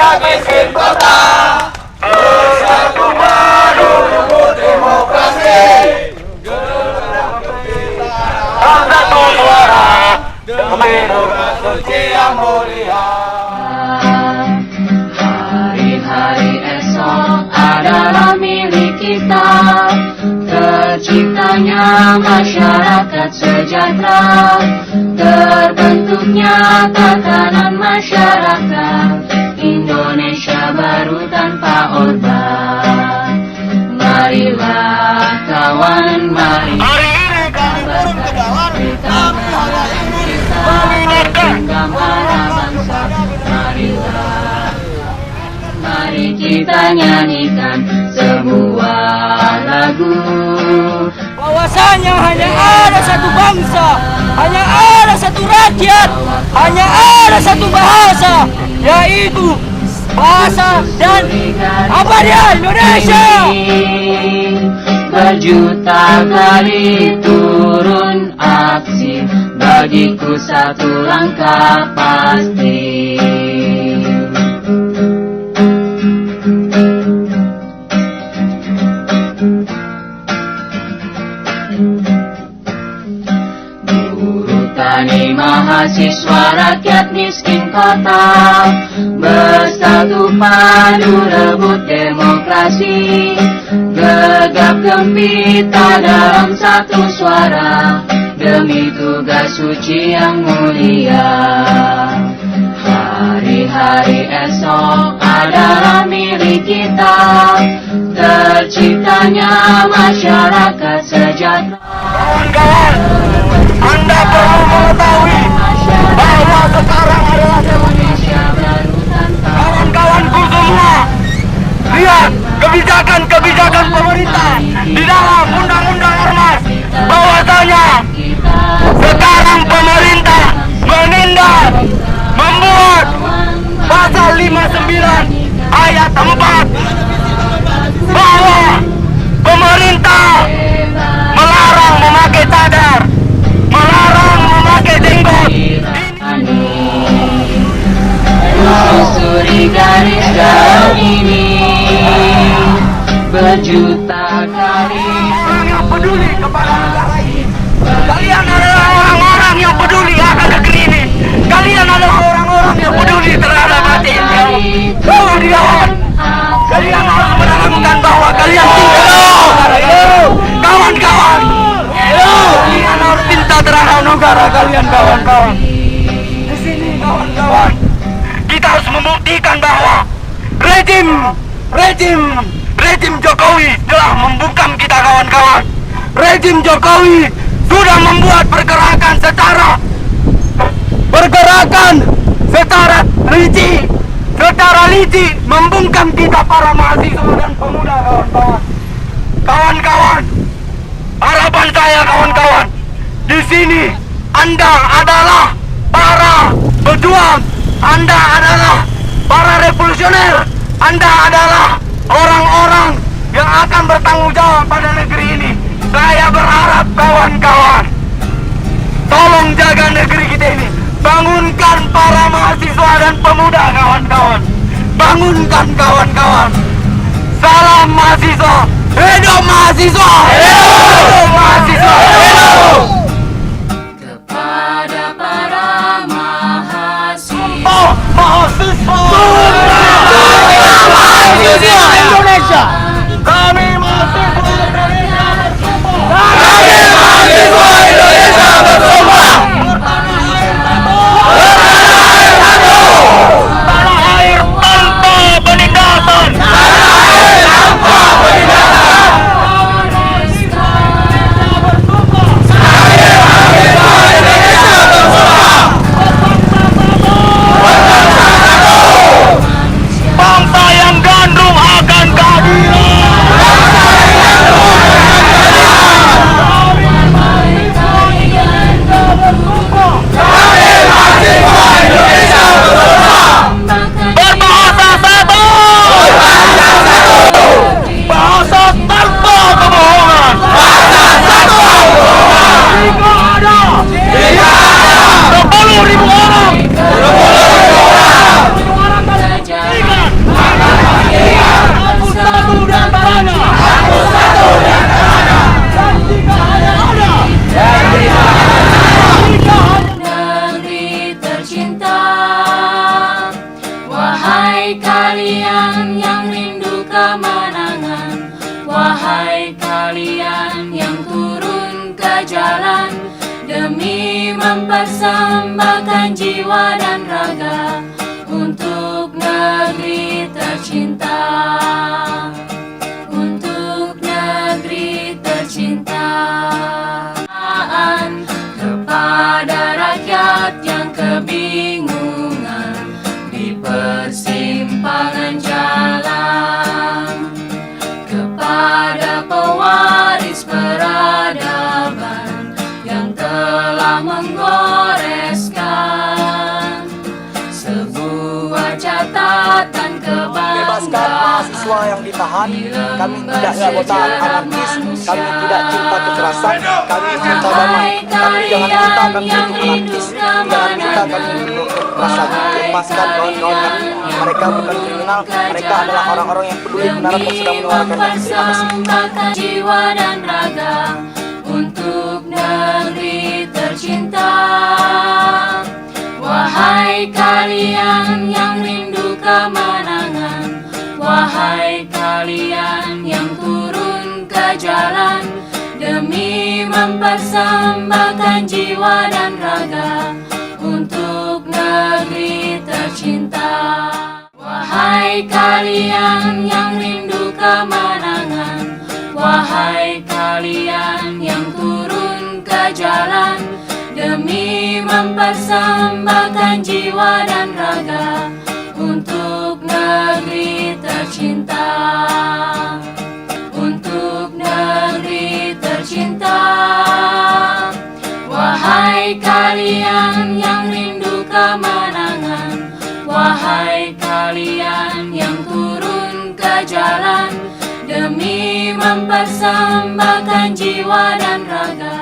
rakyat miskin kota. Bersatu madu rebut demokrasi. Satu suara demi negara suci yang mulia. Hari-hari esok adalah milik kita. Terciptanya masyarakat sejahtera, terbentuknya tatanan masyarakat Indonesia baru tanpa Orba. Marilah kawan, mari kita bersatu, kita genggam arah bangsa. Mari kita nyanyikan sebuah lagu. Bahwasanya hanya ada satu bangsa, hanya ada satu rakyat, hanya ada satu bahasa, yaitu bahasa dan apa dia Indonesia. Berjuta kali turun aksi, bagiku satu langkah pasti. Tani mahasiswa rakyat miskin kota, bersatu padu rebut demokrasi, gegap gempita dalam satu suara, demi tugas suci yang mulia. Hari-hari esok adalah milik kita, terciptanya masyarakat sejahtera. Kawan-kawan, Anda perlu mengetahui bahwa sekarang adalah Indonesia baru tanpa kawan-kawanku semua. Lihat kebijakan-kebijakan pemerintah di dalam Undang-Undang Ormas, bahwasanya sekarang pemerintah menindak, membuat pasal 59 ayat 4 bahwa pemerintah melarang memakai cadar, melarang memakai jenggot. Susuri garis galau ini, berjuta kali Orang yang peduli kepada negara ini. Kalian adalah orang-orang yang peduli akan negeri ini. Kalian adalah orang-orang yang peduli terhadap hati ini. Kawan-kawan, kalian harus menanamkan bahwa kalian kawan-kawan, kalian harus cinta terhadap negara kalian, kawan-kawan. Di sini, kawan-kawan, kita harus membuktikan bahwa rejim Jokowi telah membungkam kita, kawan-kawan. Rejim Jokowi sudah membuat pergerakan secara licik membungkam kita para mahasiswa dan pemuda, kawan-kawan. Kawan-kawan, harapan saya, kawan-kawan, di sini Anda adalah para pejuang, Anda adalah para revolusioner, Anda adalah orang-orang yang akan bertanggung jawab pada negeri ini. Saya berharap, kawan-kawan, tolong jaga negeri kita ini. Bangunkan para mahasiswa dan pemuda, kawan-kawan. Bangunkan, kawan-kawan. Salam mahasiswa. Hidup mahasiswa. Hidup mahasiswa. Hidup. kepada para mahasiswa. Oh, mahasiswa. Mahasiswa Indonesia. Kami mahasiswa Indonesia bersama. Kami mahasiswa Indonesia bersama. Tanah air tanpa penindasan. Saya kemenangan. Wahai kalian yang turun ke jalan demi mempersembahkan jiwa dan raga untuk negeri tercinta, untuk negeri tercinta. Kepada rakyat yang kebingungan di persimpangan jalan, kepada pewaris peradaban yang telah menggoreskan sebuah catatan Bebaskan kebanggaan. mahasiswa yang ditahan. Kami tidak anggota anarkis. Kami tidak cinta kekerasan. Kami cinta damai. Kami jangan minta kami hidup anarkis. Jangan minta kami hidup kekerasan. Lepaskan kawan-kawan kami. Mereka bukan kriminal. Mereka adalah orang-orang yang peduli kebenaran dan sedang menyuarakan. Terima kasih. Mempersembahkan jiwa dan raga untuk negeri tercinta. Wahai kalian yang rindu kemenangan, wahai kalian yang turun ke jalan demi mempersembahkan jiwa dan raga untuk negeri tercinta. Wahai kalian yang rindu kemenangan, wahai kalian yang turun ke jalan demi mempersembahkan jiwa dan raga untuk negeri tercinta, untuk negeri tercinta. Wahai kalian yang rindu kemenangan, wahai kalian yang turun ke jalan demi mempersembahkan jiwa dan raga